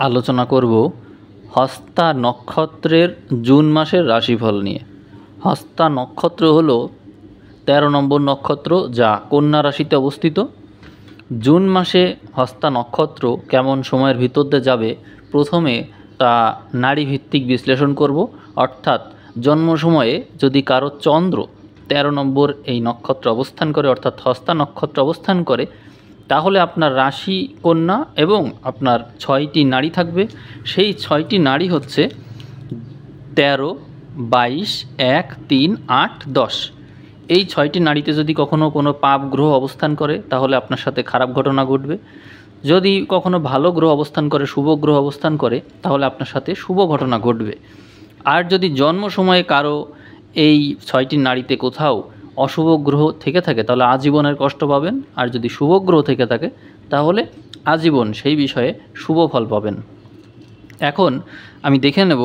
আলোচনা করব হস্তা নক্ষত্রের জুন মাসের রাশিফল নিয়ে। হস্তা নক্ষত্র হলো 13 নম্বর নক্ষত্র, যা কন্যা রাশিতে অবস্থিত। জুন মাসে হস্তা নক্ষত্র কেমন সময়ের ভিতর দিয়ে যাবে, প্রথমে তা নাড়িভিত্তিক বিশ্লেষণ করব। অর্থাৎ জন্ম সময়ে যদি কারো চন্দ্র 13 নম্বর এই নক্ষত্র অবস্থান করে, অর্থাৎ হস্তা নক্ষত্র অবস্থান করে, তাহলে আপনার রাশি কন্যা এবং আপনার 6টি নাড়ি থাকবে। সেই 6টি নাড়ি হচ্ছে 13, 22, 1, 3, 8, 10। এই 6টি নাড়িতে যদি কখনো কোনো পাপ গ্রহ অবস্থান করে তাহলে আপনার সাথে খারাপ ঘটনা ঘটবে। যদি কখনো ভালো গ্রহ অবস্থান করে, শুভ গ্রহ অবস্থান করে, তাহলে আপনার সাথে শুভ ঘটনা ঘটবে। আর যদি জন্ম সময়ে কারো এই 6টি নাড়িতে কোথাও অশুভ গ্রহ থেকে থাকে তাহলে আজীবনের কষ্ট পাবেন। আর যদি শুভ গ্রহ থেকে থাকে তাহলে আজীবন সেই বিষয়ে শুভ ফল পাবেন। এখন আমি দেখে নেব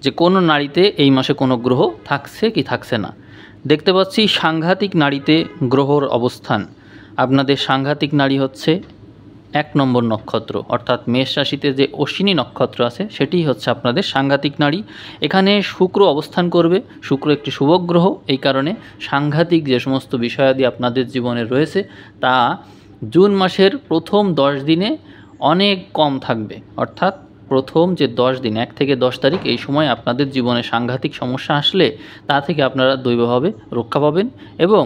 যে কোনো নাড়িতে এই মাসে কোনো গ্রহ থাকছে কি থাকছে না। দেখতে পাচ্ছি সাংঘাতিক নাড়িতে গ্রহর অবস্থান। আপনাদের সাংঘাতিক নাড়ি হচ্ছে 1 নম্বর নক্ষত্র, অর্থাৎ মেষ রাশিতে যে অশ্বিনী নক্ষত্র আছে সেটিই হচ্ছে আপনাদের সাংঘাতিক নাড়ি। এখানে শুক্র অবস্থান করবে। শুক্র একটি শুভ গ্রহ, এই কারণে সাংঘাতিক যে সমস্ত বিষয়াদি আপনাদের জীবনে রয়েছে তা জুন মাসের প্রথম 10 দিনে অনেক কম থাকবে। অর্থাৎ প্রথম যে 10 দিন, 1 থেকে 10 তারিখ, এই সময় আপনাদের জীবনে সাংঘাতিক সমস্যা আসলে তা থেকে আপনারা দৈবভাবে রক্ষা পাবেন। এবং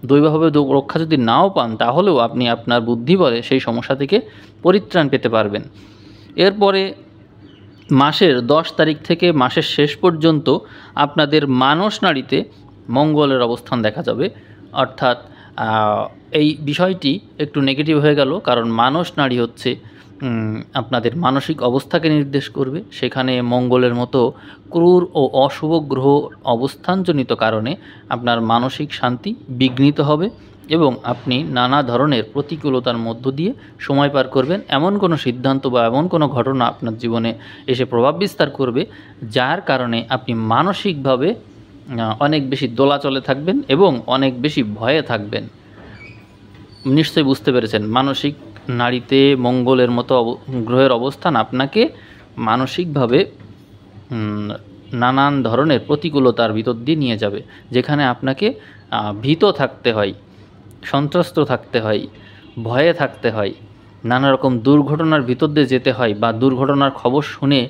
দৈবভাবে রক্ষা যদি নাও পান তাহলেও আপনি আপনার বুদ্ধি বলে সেই সমস্যা থেকে পরিত্রাণ পেতে পারবেন। এরপরে মাসের 10 তারিখ থেকে মাসের শেষ পর্যন্ত আপনাদের মানস নাড়িতে মঙ্গলের অবস্থান দেখা যাবে। অর্থাৎ এই বিষয়টি একটু নেগেটিভ হয়ে গেল, কারণ মানস নাড়ি হচ্ছে আপনাদের মানসিক অবস্থাকে নির্দেশ করবে। সেখানে মঙ্গলের মতো ক্রূর ও অশুভ গ্রহ অবস্থানজনিত কারণে আপনার মানসিক শান্তি বিঘ্নিত হবে এবং আপনি নানা ধরনের প্রতিকূলতার মধ্য দিয়ে সময় পার করবেন। এমন কোনো সিদ্ধান্ত বা এমন কোনো ঘটনা আপনার জীবনে এসে প্রভাব বিস্তার করবে যার কারণে আপনি মানসিকভাবে অনেক বেশি দোলাচলে থাকবেন এবং অনেক বেশি ভয়ে থাকবেন। নিশ্চয়ই বুঝতে পেরেছেন, মানসিক নাড়িতে মঙ্গলের মতো গ্রহের অবস্থান আপনাকে মানসিকভাবে নানান ধরনের প্রতিকূলতার ভিতর দিয়ে নিয়ে যাবে, যেখানে আপনাকে ভীত থাকতে হয়, সন্ত্রস্ত থাকতে হয়, ভয়ে থাকতে হয়, নানা রকম দুর্ঘটনার ভিতর দিয়ে যেতে হয়, বা দুর্ঘটনার খবর শুনে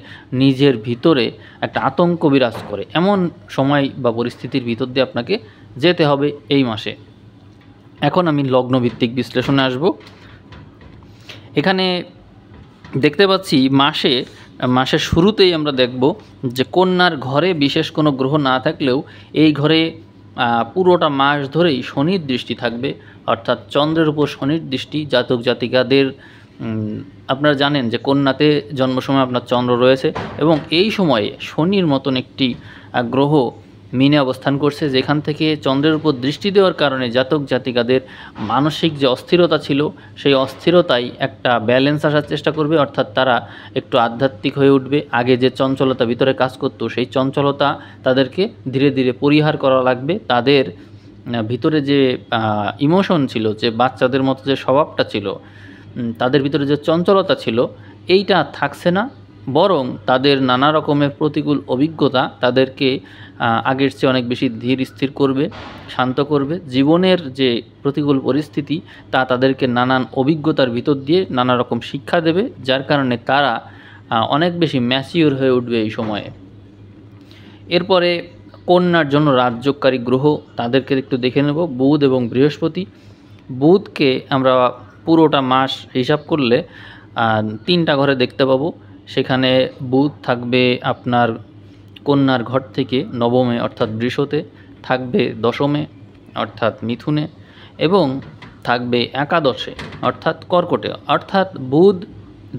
নিজের ভিতরে একটা আতঙ্ক বিরাজ করে। এমন সময় বা পরিস্থিতির ভিতর দিয়ে আপনাকে যেতে হবে এই মাসে। এখন আমি লগ্নভিত্তিক বিশ্লেষণে আসব। এখানে দেখতে পাচ্ছি মাসের শুরুতেই আমরা দেখব যে কন্যার ঘরে বিশেষ কোনো গ্রহ না থাকলেও এই ঘরে পুরোটা মাস ধরেই শনির দৃষ্টি থাকবে। অর্থাৎ চন্দ্রের উপর শনির দৃষ্টি। জাতক জাতিকাদের আপনারা জানেন যে কন্যাতে জন্ম সময় আপনার চন্দ্র রয়েছে এবং এই সময়ে শনির মতন একটি গ্রহ মিনে অবস্থান করছে, যেখান থেকে চন্দ্রের উপর দৃষ্টি দেওয়ার কারণে জাতক জাতিকাদের মানসিক যে অস্থিরতা ছিল সেই অস্থিরতায় একটা ব্যালেন্স আসার চেষ্টা করবে। অর্থাৎ তারা একটু আধ্যাত্মিক হয়ে উঠবে। আগে যে চঞ্চলতা ভিতরে কাজ করতো সেই চঞ্চলতা তাদেরকে ধীরে ধীরে পরিহার করা লাগবে। তাদের ভিতরে যে ইমোশন ছিল, যে বাচ্চাদের মতো যে স্বভাবটা ছিল, তাদের ভিতরে যে চঞ্চলতা ছিল, এইটা থাকছে না। বরং তাদের নানা রকমের প্রতিকূল অভিজ্ঞতা তাদেরকে আগের চেয়ে অনেক বেশি ধীর স্থির করবে, শান্ত করবে। জীবনের যে প্রতিকূল পরিস্থিতি তা তাদেরকে নানান অভিজ্ঞতার ভিতর দিয়ে নানা রকম শিক্ষা দেবে, যার কারণে তারা অনেক বেশি ম্যাচিওর হয়ে উঠবে এই সময়ে। এরপরে কন্যার জন্য রাজযোগকারী গ্রহ তাদেরকে একটু দেখে নেব, বুধ এবং বৃহস্পতি। বুধকে আমরা পুরোটা মাস হিসাব করলে 3টা ঘরে দেখতে পাবো। সেখানে বুধ থাকবে আপনার কন্যার ঘর থেকে নবমে অর্থাৎ বৃষতে, থাকবে দশমে অর্থাৎ মিথুনে, এবং থাকবে একাদশে অর্থাৎ কর্কটে। অর্থাৎ বুধ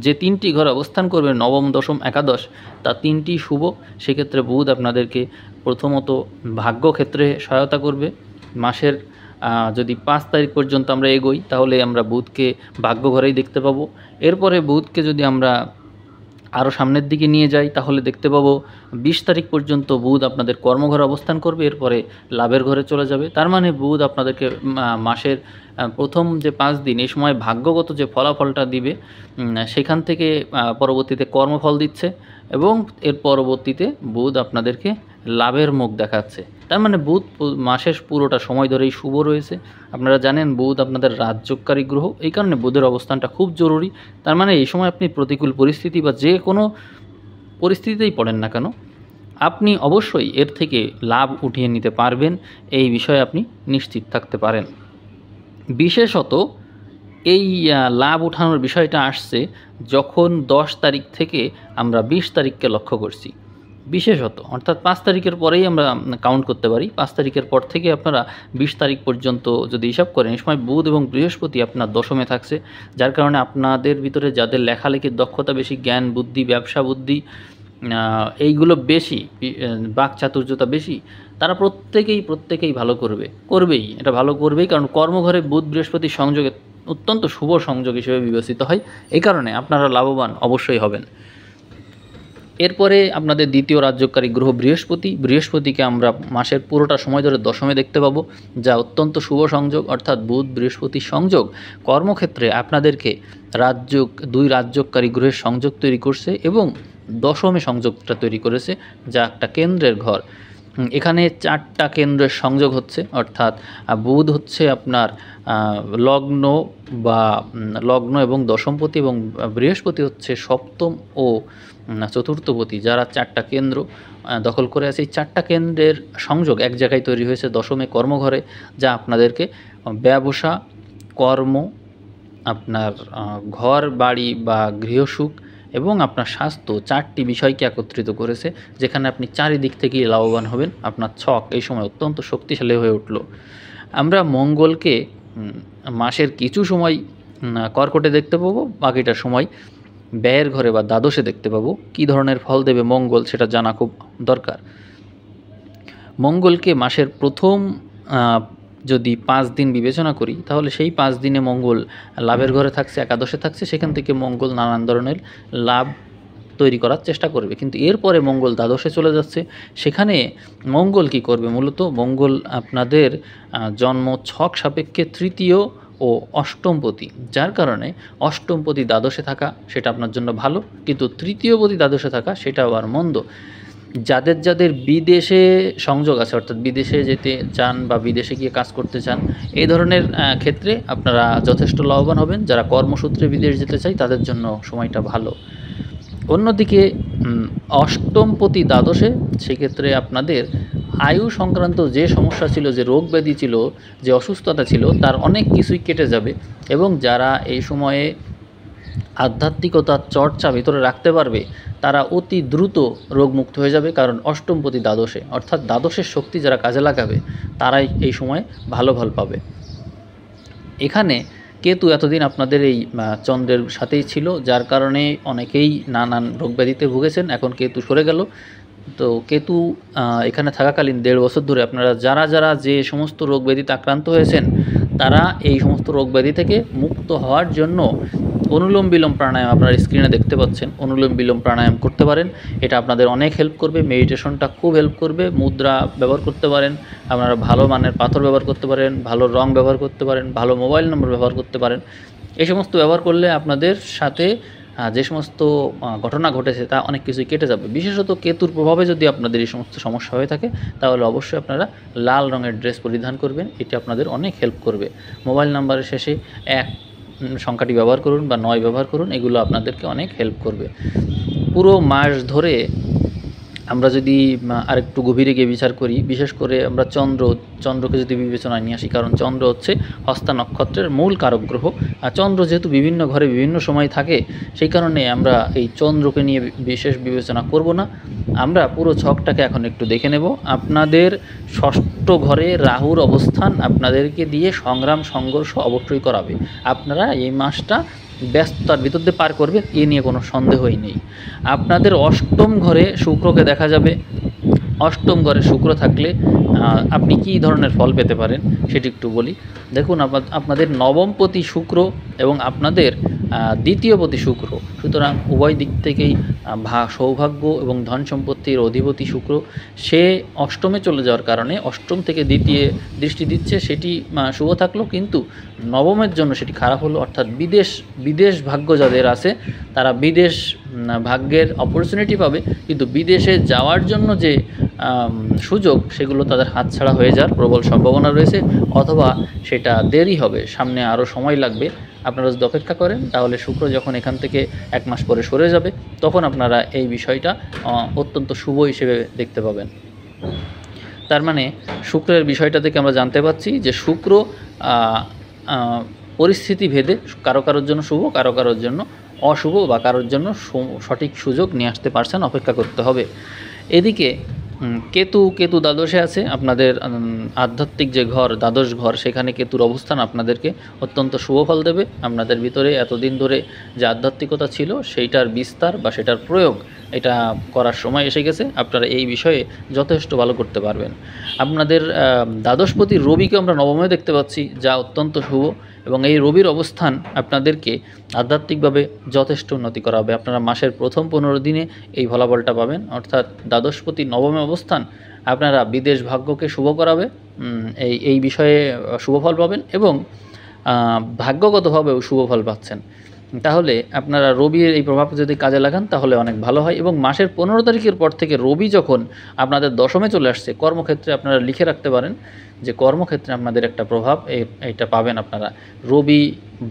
যে 3টি ঘরে অবস্থান করবে, নবম, দশম, একাদশ, তা 3টি শুভ। সেক্ষেত্রে বুধ আপনাদেরকে প্রথমত ভাগ্যক্ষেত্রে সহায়তা করবে। মাসের যদি 5 তারিখ পর্যন্ত আমরা এগোই তাহলে আমরা বুধকে ভাগ্য ঘরেই দেখতে পাবো। এরপরে বুধকে যদি আমরা আরও সামনের দিকে নিয়ে যাই তাহলে দেখতে পাবো 20 তারিখ পর্যন্ত বুধ আপনাদের কর্মঘরে অবস্থান করবে, এরপরে লাভের ঘরে চলে যাবে। তার মানে বুধ আপনাদেরকে মাসের প্রথম যে 5 দিন এই সময় ভাগ্যগত যে ফলাফলটা দিবে সেখান থেকে পরবর্তীতে কর্মফল দিচ্ছে এবং এর পরবর্তীতে বুধ আপনাদেরকে লাভের মুখ দেখাচ্ছে। তার মানে বুধ মাসের পুরোটা সময় ধরেই শুভ রয়েছে। আপনারা জানেন বুধ আপনাদের রাজযোগকারী গ্রহ, এই কারণে বুধের অবস্থানটা খুব জরুরি। তার মানে এই সময় আপনি প্রতিকূল পরিস্থিতি বা যে কোনো পরিস্থিতিতেই পড়েন না কেন, আপনি অবশ্যই এর থেকে লাভ উঠিয়ে নিতে পারবেন, এই বিষয়ে আপনি নিশ্চিত থাকতে পারেন। বিশেষত এই লাভ উঠানোর বিষয়টা আসছে যখন 10 তারিখ থেকে আমরা 20 তারিখকে লক্ষ্য করছি। বিশেষত অর্থাৎ 5 তারিখের পরেই আমরা কাউন্ট করতে পারি। 5 তারিখের পর থেকে আপনারা 20 তারিখ পর্যন্ত যদি হিসাব করেন, এই সময় বুধ এবং বৃহস্পতি আপনার দশমে থাকছে, যার কারণে আপনাদের ভিতরে যাদের লেখালেখির দক্ষতা বেশি, জ্ঞান বুদ্ধি, ব্যবসা বুদ্ধি এইগুলো বেশি, বাকচাতুর্যতা বেশি, তারা প্রত্যেকেই ভালো করবেই, এটা ভালো করবেই। কারণ কর্মঘরে বুধ বৃহস্পতির সংযোগে অত্যন্ত শুভ সংযোগ হিসেবে বিবেচিত হয়, এই কারণে আপনারা লাভবান অবশ্যই হবেন। এরপরে আপনাদের দ্বিতীয় রাজ্যকারী গ্রহ বৃহস্পতিকে আমরা মাসের পুরোটা সময় ধরে দশমে দেখতে পাবো, যা অত্যন্ত শুভ সংযোগ। অর্থাৎ বুধ বৃহস্পতির সংযোগ কর্মক্ষেত্রে আপনাদেরকে দুই রাজ্যকারী গ্রহের সংযোগ তৈরি করছে এবং দশমে সংযোগটা তৈরি করেছে, যা একটা কেন্দ্রের ঘর। এখানে 4টা কেন্দ্রের সংযোগ হচ্ছে, অর্থাৎ বুধ হচ্ছে আপনার লগ্ন এবং দশমপতি, এবং বৃহস্পতি হচ্ছে সপ্তম ও চতুর্থপতি, যারা 4টা কেন্দ্র দখল করে আছে। এই 4টা কেন্দ্রের সংযোগ এক জায়গায় তৈরি হয়েছে দশমে কর্মঘরে, যা আপনাদেরকে ব্যবসা, কর্ম, আপনার ঘর বাড়ি বা গৃহসুখ এবং আপনার স্বাস্থ্য 4টি বিষয়কে একত্রিত করেছে, যেখানে আপনি চারিদিক থেকেই লাভবান হবেন। আপনার ছক এই সময় অত্যন্ত শক্তিশালী হয়ে উঠল। আমরা মঙ্গলকে মাসের কিছু সময় কর্কটে দেখতে পাবো, বাকিটা সময় ব্যয়ের ঘরে বা দ্বাদশে দেখতে পাবো। কী ধরনের ফল দেবে মঙ্গল সেটা জানা খুব দরকার। মঙ্গলকে মাসের প্রথম যদি 5 দিন বিবেচনা করি, তাহলে সেই 5 দিনে মঙ্গল লাভের ঘরে থাকছে, একাদশে থাকছে, সেখান থেকে মঙ্গল নানান ধরনের লাভ তৈরি করার চেষ্টা করবে। কিন্তু এরপরে মঙ্গল দ্বাদশে চলে যাচ্ছে, সেখানে মঙ্গল কি করবে? মূলত মঙ্গল আপনাদের জন্ম ছক সাপেক্ষে তৃতীয় ও অষ্টমপতি, যার কারণে অষ্টমপতি দ্বাদশে থাকা সেটা আপনার জন্য ভালো, কিন্তু তৃতীয়পতি দ্বাদশে থাকা সেটা আবার মন্দ। যাদের বিদেশে সংযোগ আছে, অর্থাৎ বিদেশে যেতে চান বা বিদেশে গিয়ে কাজ করতে চান, এই ধরনের ক্ষেত্রে আপনারা যথেষ্ট লাভবান হবেন। যারা কর্মসূত্রে বিদেশ যেতে চাই তাদের জন্য সময়টা ভালো। অন্যদিকে অষ্টমপতি দ্বাদশে, সেক্ষেত্রে আপনাদের আয়ু সংক্রান্ত যে সমস্যা ছিল, যে রোগ ব্যাধি ছিল, যে অসুস্থতা ছিল, তার অনেক কিছুই কেটে যাবে। এবং যারা এই সময়ে আধ্যাত্মিকতার চর্চা ভিতরে রাখতে পারবে, তারা অতি দ্রুত রোগমুক্ত হয়ে যাবে। কারণ অষ্টমপতি দ্বাদশে, অর্থাৎ দ্বাদশের শক্তি যারা কাজে লাগাবে তারাই এই সময় ভালো ফল পাবে। এখানে কেতু এতদিন আপনাদের এই চন্দ্রের সাথেই ছিল, যার কারণে অনেকেই নানান রোগব্যাধিতে ভুগেছেন। এখন কেতু সরে গেল, তো কেতু এখানে থাকাকালীন 1.5 বছর ধরে আপনারা যারা যে সমস্ত রোগব্যাধিতে আক্রান্ত হয়েছেন, তারা এই সমস্ত রোগব্যাধি থেকে মুক্ত হওয়ার জন্য অনুলোম বিলোম প্রাণায়াম আপনারা স্ক্রিনে দেখতে পাচ্ছেন, অনুলোম বিলোম প্রাণায়াম করতে পারেন। এটা আপনাদের অনেক হেল্প করবে। মেডিটেশনটা খুব হেল্প করবে। মুদ্রা ব্যবহার করতে পারেন, আপনারা ভালো মানের পাথর ব্যবহার করতে পারেন, ভালো রং ব্যবহার করতে পারেন, ভালো মোবাইল নম্বর ব্যবহার করতে পারেন। এই সমস্ত ব্যবহার করলে আপনাদের সাথে যে সমস্ত ঘটনা ঘটেছে তা অনেক কিছুই কেটে যাবে। বিশেষত কেতুর প্রভাবে যদি আপনাদের এই সমস্ত সমস্যা হয়ে থাকে, তাহলে অবশ্যই আপনারা লাল রঙের ড্রেস পরিধান করবেন, এটি আপনাদের অনেক হেল্প করবে। মোবাইল নাম্বারের শেষে 1 সংখ্যাটি ব্যবহার করুন বা 9 ব্যবহার করুন, এগুলো আপনাদেরকে অনেক হেল্প করবে। পুরো মাস ধরে আমরা যদি আরেকটু গভীরে গিয়ে বিচার করি, বিশেষ করে আমরা চন্দ্রকে যদি বিবেচনায় নিয়ে আসি, কারণ চন্দ্র হচ্ছে হস্তা নক্ষত্রের মূল কারক গ্রহ। আর চন্দ্র যেহেতু বিভিন্ন ঘরে বিভিন্ন সময় থাকে, সেই কারণে আমরা এই চন্দ্রকে নিয়ে বিশেষ বিবেচনা করব না। আমরা পুরো ছকটাকে এখন একটু দেখে নেব। আপনাদের ষষ্ঠ ঘরে রাহুর অবস্থান আপনাদেরকে দিয়ে সংঘর্ষ অবশ্যই করাবে। আপনারা এই মাসটা ব্যস্ততার ভিতর দিয়ে পার করবে, এ নিয়ে কোনো সন্দেহই নেই। আপনাদের অষ্টম ঘরে শুক্রকে দেখা যাবে। অষ্টম ঘরে শুক্র থাকলে আপনি কী ধরনের ফল পেতে পারেন সেটি একটু বলি। দেখুন, আপনাদের নবমপতি শুক্র এবং আপনাদের দ্বিতীয় পতি শুক্র, সুতরাং উভয় দিক থেকেই সৌভাগ্য এবং ধন সম্পত্তির অধিপতি শুক্র, সে অষ্টমে চলে যাওয়ার কারণে অষ্টম থেকে দ্বিতীয় দৃষ্টি দিচ্ছে, সেটি শুভ থাকলো, কিন্তু নবমের জন্য সেটি খারাপ হলো। অর্থাৎ বিদেশ ভাগ্য যাদের আছে তারা বিদেশ ভাগ্যের অপরচুনিটি পাবে, কিন্তু বিদেশে যাওয়ার জন্য যে সুযোগ সেগুলো তাদের হাতছাড়া হয়ে যাওয়ার প্রবল সম্ভাবনা রয়েছে, অথবা সেটা দেরি হবে, সামনে আরও সময় লাগবে। আপনারা যদি অপেক্ষা করেন তাহলে শুক্র যখন এখান থেকে 1 মাস পরে সরে যাবে তখন আপনারা এই বিষয়টা অত্যন্ত শুভ হিসেবে দেখতে পাবেন। তার মানে শুক্রের বিষয়টা থেকে আমরা জানতে পারছি যে শুক্র পরিস্থিতি ভেদে কারোর জন্য শুভ, কারোর জন্য অশুভ, বা কারোর জন্য সঠিক সুযোগ নিয়ে আসতে পারছেন, অপেক্ষা করতে হবে। এদিকে কেতু দ্বাদশে আছে, আপনাদের আধ্যাত্মিক যে ঘর দ্বাদশ ঘর, সেখানে কেতুর অবস্থান আপনাদেরকে অত্যন্ত শুভ ফল দেবে। আপনাদের ভিতরে এতদিন ধরে যে আধ্যাত্মিকতা ছিল সেইটার বিস্তার বা সেটার প্রয়োগ এটা করার সময় এসে গেছে, আপনারা এই বিষয়ে যথেষ্ট ভালো করতে পারবেন। আপনাদের দ্বাদশপতি রবিকে আমরা নবমে দেখতে পাচ্ছি, যা অত্যন্ত শুভ, এবং এই রবির অবস্থান আপনাদেরকে আধ্যাত্মিকভাবে যথেষ্ট উন্নতি করাবে। আপনারা মাসের প্রথম 15 দিনে এই ফলাফলটা পাবেন, অর্থাৎ দ্বাদশপতি নবমে অবস্থান আপনারা বিদেশ ভাগ্যকে শুভ করাবে, এই বিষয়ে শুভ ফল পাবেন, এবং ভাগ্যগতভাবেও শুভ ফল পাচ্ছেন। তাহলে আপনারা রবির এই প্রভাব যদি কাজে লাগান তাহলে অনেক ভালো হয়। এবং মাসের 15 তারিখের পর থেকে রবি যখন আপনাদের দশমে চলে আসছে, কর্মক্ষেত্রে আপনারা লিখে রাখতে পারেন যে কর্মক্ষেত্রে আপনাদের একটা প্রভাব এইটা পাবেন আপনারা। রবি,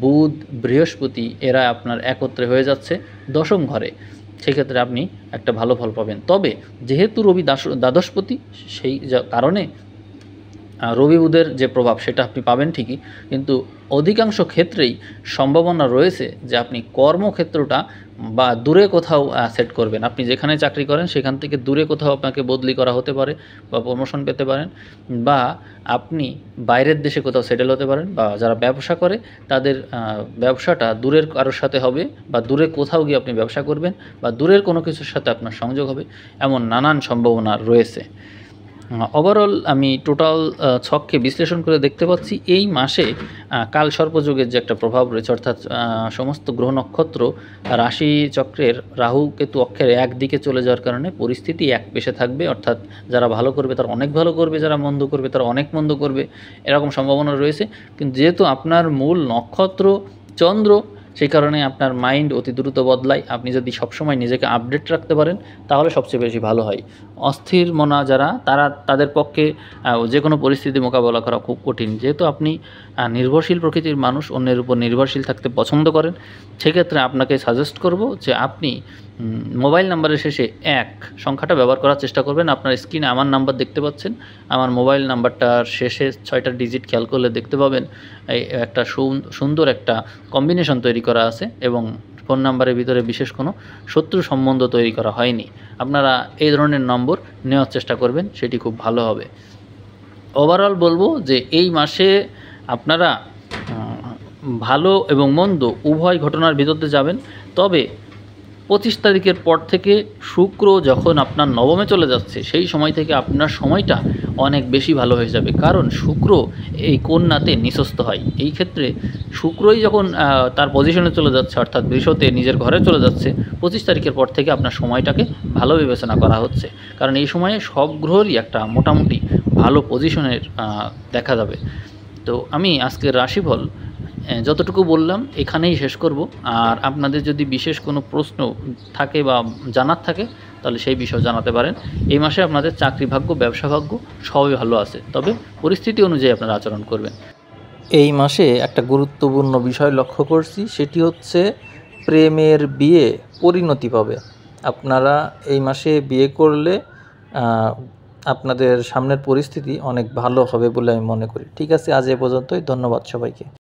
বুধ, বৃহস্পতি এরা আপনার একত্রে হয়ে যাচ্ছে দশম ঘরে, সেক্ষেত্রে আপনি একটা ভালো ফল পাবেন। তবে যেহেতু রবি দ্বাদশপতি, সেই কারণে রবি বুধের যে প্রভাব সেটা আপনি পাবেন ঠিকই, কিন্তু অধিকাংশ ক্ষেত্রেই সম্ভাবনা রয়েছে যে আপনি কর্মক্ষেত্রটা বা দূরে কোথাও সেট করবেন। আপনি যেখানে চাকরি করেন সেখান থেকে দূরে কোথাও আপনাকে বদলি করা হতে পারে বা প্রমোশন পেতে পারেন, বা আপনি বাইরের দেশে কোথাও সেটেল হতে পারেন, বা যারা ব্যবসা করে তাদের ব্যবসাটা দূরের কারোর সাথে হবে, বা দূরে কোথাও গিয়ে আপনি ব্যবসা করবেন, বা দূরের কোনো কিছুর সাথে আপনার সংযোগ হবে, এমন নানান সম্ভাবনা রয়েছে। ওভারঅল আমি টোটাল ছককে বিশ্লেষণ করে দেখতে পাচ্ছি এই মাসে কাল সর্পযোগের যে একটা প্রভাব রয়েছে, অর্থাৎ সমস্ত গ্রহ নক্ষত্র রাশি চক্রের রাহু কেতু অক্ষের একদিকে চলে যাওয়ার কারণে পরিস্থিতি এক পেশে থাকবে, অর্থাৎ যারা ভালো করবে তারা অনেক ভালো করবে, যারা মন্দ করবে তারা অনেক মন্দ করবে, এরকম সম্ভাবনা রয়েছে। কিন্তু যেহেতু আপনার মূল নক্ষত্র চন্দ্র, সেই কারণে আপনার মাইন্ড অতি দ্রুত বদলায়। আপনি যদি সবসময় নিজেকে আপডেট রাখতে পারেন তাহলে সবচেয়ে বেশি ভালো হয়। অস্থির মনা যারা তাদের পক্ষে যে কোনো পরিস্থিতি মোকাবেলা করা খুব কঠিন। যেহেতু আপনি নির্ভরশীল প্রকৃতির মানুষ, অন্যের উপর নির্ভরশীল থাকতে পছন্দ করেন, সেক্ষেত্রে আপনাকে সাজেস্ট করব যে আপনি মোবাইল নাম্বারের শেষে 1 সংখ্যাটা ব্যবহার করার চেষ্টা করবেন। আপনার স্ক্রিনে আমার নাম্বার দেখতে পাচ্ছেন, আমার মোবাইল নাম্বারটার শেষে 6টা ডিজিট খেয়াল করলে দেখতে পাবেন এই একটা সুন্দর একটা কম্বিনেশন তৈরি করা আছে, এবং ফোন নাম্বারের ভিতরে বিশেষ কোনো শত্রু সম্বন্ধ তৈরি করা হয়নি। আপনারা এই ধরনের নম্বর নেওয়ার চেষ্টা করবেন, সেটি খুব ভালো হবে। ওভারঅল বলবো যে এই মাসে আপনারা ভালো এবং মন্দ উভয় ঘটনার ভিতর দিয়ে যাবেন। তবে 25 তারিখের পর থেকে শুক্র যখন আপনার নবমে চলে যাচ্ছে, সেই সময় থেকে আপনার সময়টা অনেক বেশি ভালো হয়ে যাবে, কারণ শুক্র এই কন্যাতে নিঃস্ত হয়। এই ক্ষেত্রে শুক্রই যখন তার পজিশনে চলে যাচ্ছে, অর্থাৎ বৃষতে নিজের ঘরে চলে যাচ্ছে, 25 তারিখের পর থেকে আপনার সময়টাকে ভালো বিবেচনা করা হচ্ছে, কারণ এই সময়ে সব গ্রহেরই একটা মোটামুটি ভালো পজিশনের দেখা যাবে। তো আমি আজকের রাশিফল যতটুকু বললাম এখানেই শেষ করব। আর আপনাদের যদি বিশেষ কোনো প্রশ্ন থাকে বা জানার থাকে তাহলে সেই বিষয় জানাতে পারেন। এই মাসে আপনাদের চাকরি ভাগ্য, ব্যবসা ভাগ্য সবই ভালো আছে, তবে পরিস্থিতি অনুযায়ী আপনারা আচরণ করবেন। এই মাসে একটা গুরুত্বপূর্ণ বিষয় লক্ষ্য করছি, সেটি হচ্ছে প্রেমের বিয়ে পরিণতি পাবে। আপনারা এই মাসে বিয়ে করলে আপনাদের সামনের পরিস্থিতি অনেক ভালো হবে বলে আমি মনে করি। ঠিক আছে, আজ এ পর্যন্তই। ধন্যবাদ সবাইকে।